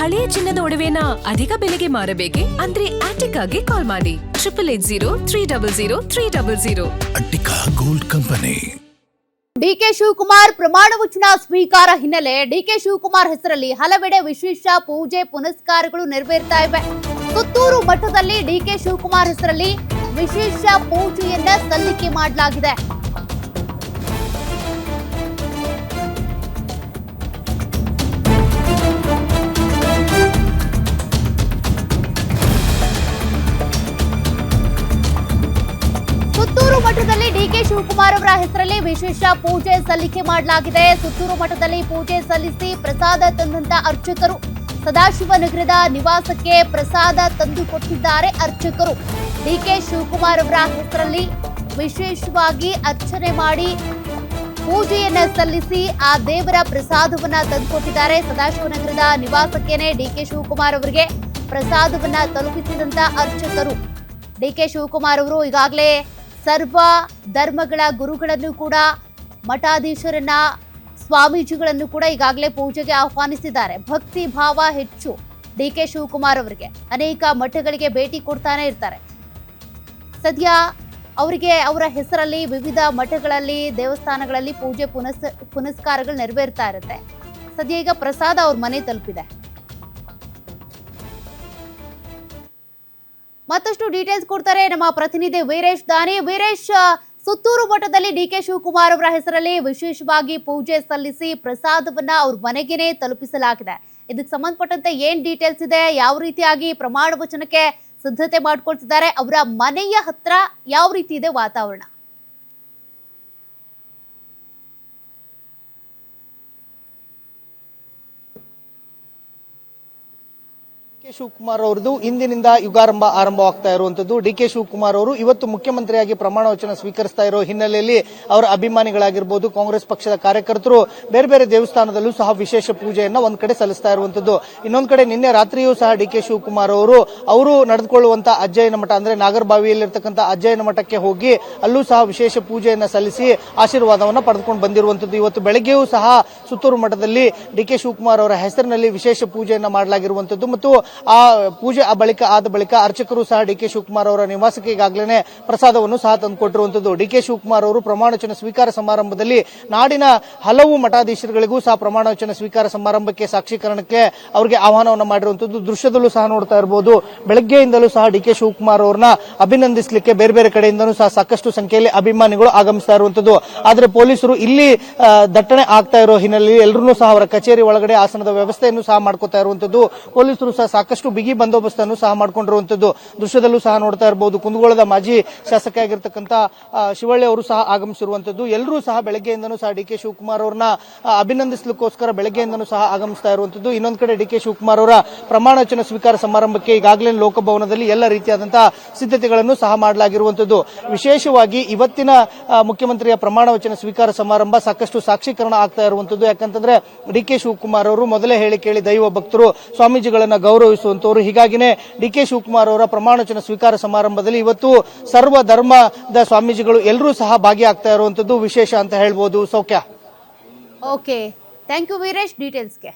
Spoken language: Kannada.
ಹಳೆಯ ಚಿನ್ನದ ಒಡವೆನ ಅಧಿಕ ಬೆಲೆಗೆ ಮಾರಬೇಕೆ? ಅಂದ್ರೆ ಆಟಿಕಾಗೆ ಕಾಲ್ ಮಾಡಿ 8803000300. Attica Gold Company. DK Shivakumar ಪ್ರಮಾಣ ವಚನ ಸ್ವೀಕಾರ ಹಿನ್ನೆಲೆ ಡಿಕೆ ಶಿವಕುಮಾರ್ ಹೆಸರಲ್ಲಿ ಹಲವೆಡೆ ವಿಶೇಷ ಪೂಜೆ ಪುನಸ್ಕಾರಗಳು ನೆರವೇರ್ತಾ ಇವೆ. ಸುತ್ತೂರು ಮಠದಲ್ಲಿ ಡಿಕೆ ಶಿವಕುಮಾರ್ ಹೆಸರಲ್ಲಿ ವಿಶೇಷ ಪೂಜೆಯನ್ನ ಸಲ್ಲಿಕೆ ಮಾಡಲಾಗಿದೆ. ಸುತ್ತೂರು ಮಠದಲ್ಲಿ ಡಿಕೆ ಶಿವಕುಮಾರ್ ಅವರ ಹೆಸರಲ್ಲಿ ವಿಶೇಷ ಪೂಜೆ ಸಲ್ಲಿಕೆ ಮಾಡಲಾಗಿದೆ. ಸುತ್ತೂರು ಮಠದಲ್ಲಿ ಪೂಜೆ ಸಲ್ಲಿಸಿ ಪ್ರಸಾದ ತಂದಂತ ಅರ್ಚಕರು ಸದಾಶಿವನಗರದ ನಿವಾಸಕ್ಕೆ ಪ್ರಸಾದ ತಂದು ಕೊಟ್ಟಿದ್ದಾರೆ. ಅರ್ಚಕರು ಡಿಕೆ ಶಿವಕುಮಾರ್ ಅವರ ಹೆಸರಲ್ಲಿ ವಿಶೇಷವಾಗಿ ಅರ್ಚನೆ ಮಾಡಿ ಪೂಜೆಯನ್ನ ಸಲ್ಲಿಸಿ ಆ ದೇವರ ಪ್ರಸಾದವನ್ನ ತಂದುಕೊಟ್ಟಿದ್ದಾರೆ. ಸದಾಶಿವನಗರದ ನಿವಾಸಕ್ಕೇನೆ ಡಿಕೆ ಶಿವಕುಮಾರ್ ಅವರಿಗೆ ಪ್ರಸಾದವನ್ನ ತಲುಪಿಸಿದಂತ ಅರ್ಚಕರು. ಡಿಕೆ ಶಿವಕುಮಾರ್ ಅವರು ಈಗಾಗಲೇ ಸರ್ವ ಧರ್ಮಗಳ ಗುರುಗಳನ್ನು ಕೂಡ ಮಠಾಧೀಶರನ್ನ ಸ್ವಾಮೀಜಿಗಳನ್ನು ಕೂಡ ಈಗಾಗಲೇ ಪೂಜೆಗೆ ಆಹ್ವಾನಿಸಿದ್ದಾರೆ. ಭಕ್ತಿ ಭಾವ ಹೆಚ್ಚು ಡಿಕೆ ಶಿವಕುಮಾರ್ ಅವರಿಗೆ. ಅನೇಕ ಮಠಗಳಿಗೆ ಭೇಟಿ ಕೊಡ್ತಾನೆ ಇರ್ತಾರೆ. ಸದ್ಯ ಅವರಿಗೆ ಅವರ ಹೆಸರಲ್ಲಿ ವಿವಿಧ ಮಠಗಳಲ್ಲಿ ದೇವಸ್ಥಾನಗಳಲ್ಲಿ ಪೂಜೆ ಪುನಸ್ಕಾರಗಳು ನೆರವೇರ್ತಾ ಇರುತ್ತೆ. ಸದ್ಯ ಈಗ ಪ್ರಸಾದ ಅವ್ರ ಮನೆ ತಲುಪಿದೆ. ಮತ್ತಷ್ಟು ಡೀಟೇಲ್ಸ್ ಕೊಡ್ತಾರೆ ನಮ್ಮ ಪ್ರತಿನಿಧಿ ವೀರೇಶ್ ದಾನಿ. ವೀರೇಶ್, ಸುತ್ತೂರು ಮಠದಲ್ಲಿ ಡಿಕೆ ಶಿವಕುಮಾರ್ ಅವರ ಹೆಸರಲ್ಲಿ ವಿಶೇಷವಾಗಿ ಪೂಜೆ ಸಲ್ಲಿಸಿ ಪ್ರಸಾದವನ್ನ ಅವ್ರ ಮನೆಗೇನೆ ತಲುಪಿಸಲಾಗಿದೆ. ಇದಕ್ಕೆ ಸಂಬಂಧಪಟ್ಟಂತೆ ಏನ್ ಡೀಟೇಲ್ಸ್ ಇದೆ? ಯಾವ ರೀತಿಯಾಗಿ ಪ್ರಮಾಣ ವಚನಕ್ಕೆ ಸಿದ್ಧತೆ ಮಾಡ್ಕೊಳ್ತಿದ್ದಾರೆ? ಅವರ ಮನೆಯ ಹತ್ರ ಯಾವ ರೀತಿ ಇದೆ ವಾತಾವರಣ? ಡಿಕೆ ಶಿವಕುಮಾರ್ ಅವರದು ಇಂದಿನಿಂದ ಯುಗಾರಂಭ ಆರಂಭವಾಗ್ತಾ ಇರುವಂತದ್ದು. ಡಿಕೆ ಶಿವಕುಮಾರ್ ಅವರು ಇವತ್ತು ಮುಖ್ಯಮಂತ್ರಿಯಾಗಿ ಪ್ರಮಾಣ ವಚನ ಸ್ವೀಕರಿಸ್ತಾ ಇರೋ ಹಿನ್ನೆಲೆಯಲ್ಲಿ ಅವರ ಅಭಿಮಾನಿಗಳಾಗಿರ್ಬೋದು, ಕಾಂಗ್ರೆಸ್ ಪಕ್ಷದ ಕಾರ್ಯಕರ್ತರು ಬೇರೆ ಬೇರೆ ದೇವಸ್ಥಾನದಲ್ಲೂ ಸಹ ವಿಶೇಷ ಪೂಜೆಯನ್ನ ಒಂದ್ ಕಡೆ ಸಲ್ಲಿಸ್ತಾ ಇರುವಂತದ್ದು. ಇನ್ನೊಂದ್ ಕಡೆ ನಿನ್ನೆ ರಾತ್ರಿಯೂ ಸಹ ಡಿಕೆ ಶಿವಕುಮಾರ್ ಅವರು ನಡೆದುಕೊಳ್ಳುವಂತ ಅಜ್ಜಯ್ಯನ ಮಠ ಅಂದ್ರೆ ನಾಗರಬಾವಿಯಲ್ಲಿರ್ತಕ್ಕಂಥ ಅಜ್ಜಯ್ಯನ ಮಠಕ್ಕೆ ಹೋಗಿ ಅಲ್ಲೂ ಸಹ ವಿಶೇಷ ಪೂಜೆಯನ್ನ ಸಲ್ಲಿಸಿ ಆಶೀರ್ವಾದವನ್ನ ಪಡೆದುಕೊಂಡು ಬಂದಿರುವಂತದ್ದು. ಇವತ್ತು ಬೆಳಗ್ಗೆಯೂ ಸಹ ಸುತ್ತೂರು ಮಠದಲ್ಲಿ ಡಿಕೆ ಶಿವಕುಮಾರ್ ಅವರ ಹೆಸರಿನಲ್ಲಿ ವಿಶೇಷ ಪೂಜೆಯನ್ನ ಮಾಡಲಾಗಿರುವಂತದ್ದು ಮತ್ತು ಆ ಪೂಜೆ ಆದ ಬಳಿಕ ಅರ್ಚಕರು ಸಹ ಡಿಕೆ ಶಿವಕುಮಾರ್ ಅವರ ನಿವಾಸಕ್ಕೆ ಈಗಾಗಲೇ ಪ್ರಸಾದವನ್ನು ಸಹ ತಂದುಕೊಟ್ಟಿರುವಂತದ್ದು. ಡಿಕೆ ಶಿವಕುಮಾರ್ ಅವರು ಪ್ರಮಾಣ ವಚನ ಸ್ವೀಕಾರ ಸಮಾರಂಭದಲ್ಲಿ ನಾಡಿನ ಹಲವು ಮಠಾಧೀಶರುಗಳಿಗೂ ಸಹ ಪ್ರಮಾಣ ವಚನ ಸ್ವೀಕಾರ ಸಮಾರಂಭಕ್ಕೆ ಸಾಕ್ಷೀಕರಣಕ್ಕೆ ಅವರಿಗೆ ಆಹ್ವಾನವನ್ನು ಮಾಡಿರುವಂತದ್ದು ದೃಶ್ಯದಲ್ಲೂ ಸಹ ನೋಡ್ತಾ ಇರಬಹುದು. ಬೆಳಗ್ಗೆಯಿಂದಲೂ ಸಹ ಡಿಕೆ ಶಿವಕುಮಾರ್ ಅವರನ್ನ ಅಭಿನಂದಿಸಲಿಕ್ಕೆ ಬೇರೆ ಬೇರೆ ಕಡೆಯಿಂದಲೂ ಸಹ ಸಾಕಷ್ಟು ಸಂಖ್ಯೆಯಲ್ಲಿ ಅಭಿಮಾನಿಗಳು ಆಗಮಿಸ್ತಾ ಇರುವಂತದ್ದು. ಆದ್ರೆ ಪೊಲೀಸರು ಇಲ್ಲಿ ದಟ್ಟಣೆ ಆಗ್ತಾ ಇರೋ ಹಿನ್ನೆಲೆಯಲ್ಲಿ ಎಲ್ಲರೂ ಸಹ ಅವರ ಕಚೇರಿ ಒಳಗಡೆ ಆಸನದ ವ್ಯವಸ್ಥೆಯನ್ನು ಸಹ ಮಾಡ್ಕೋತಾ ಇರುವಂತದ್ದು. ಪೊಲೀಸರು ಸಹ ಸಾಕಷ್ಟು ಬಿಗಿ ಬಂದೋಬಸ್ತನ್ನು ಸಹ ಮಾಡಿಕೊಂಡಿರುವಂತದ್ದು ದೃಶ್ಯದಲ್ಲೂ ಸಹ ನೋಡ್ತಾ ಇರಬಹುದು. ಕುಂದಗೋಳದ ಮಾಜಿ ಶಾಸಕ ಆಗಿರ್ತಕ್ಕಂಥ ಶಿವಳ್ಳಿ ಅವರು ಸಹ ಆಗಮಿಸಿರುವಂತದ್ದು. ಎಲ್ಲರೂ ಸಹ ಬೆಳಗ್ಗೆಯಿಂದನೂ ಸಹ ಡಿಕೆ ಶಿವಕುಮಾರ್ ಅವರನ್ನ ಅಭಿನಂದಿಸಲಿಕ್ಕೋಸ್ಕರ ಬೆಳಗ್ಗೆಯಿಂದನೂ ಸಹ ಆಗಮಿಸ್ತಾ ಇರುವಂತದ್ದು. ಇನ್ನೊಂದು ಕಡೆ ಡಿಕೆ ಶಿವಕುಮಾರ್ ಅವರ ಪ್ರಮಾಣ ವಚನ ಸ್ವೀಕಾರ ಸಮಾರಂಭಕ್ಕೆ ಈಗಾಗಲೇ ಲೋಕಭವನದಲ್ಲಿ ಎಲ್ಲ ರೀತಿಯಾದಂತಹ ಸಿದ್ಧತೆಗಳನ್ನು ಸಹ ಮಾಡಲಾಗಿರುವಂತದ್ದು. ವಿಶೇಷವಾಗಿ ಇವತ್ತಿನ ಮುಖ್ಯಮಂತ್ರಿಯ ಪ್ರಮಾಣ ವಚನ ಸ್ವೀಕಾರ ಸಮಾರಂಭ ಸಾಕಷ್ಟು ಸಾಕ್ಷೀಕರಣ ಆಗ್ತಾ ಇರುವಂತದ್ದು. ಯಾಕಂತಂದ್ರೆ ಡಿಕೆ ಶಿವಕುಮಾರ್ ಅವರು ಮೊದಲೇ ಹೇಳಿ ಕೇಳಿ ದೈವ ಭಕ್ತರು, ಸ್ವಾಮೀಜಿಗಳನ್ನ ಗೌರವಿಸುವಂತವರು. ಹೀಗಾಗಿನೇ ಡಿಕೆ ಶಿವಕುಮಾರ್ ಅವರ ಪ್ರಮಾಣ ವಚನ ಸ್ವೀಕಾರ ಸಮಾರಂಭದಲ್ಲಿ ಇವತ್ತು ಸರ್ವ ಧರ್ಮದ ಸ್ವಾಮೀಜಿಗಳು ಎಲ್ಲರೂ ಸಹ ಭಾಗಿಯಾಗ್ತಾ ಇರುವಂತದ್ದು ವಿಶೇಷ ಅಂತ ಹೇಳ್ಬೋದು. ಸೌಖ್ಯ. Okay, thank you Veeresh ಡೀಟೇಲ್ಸ್ಗೆ.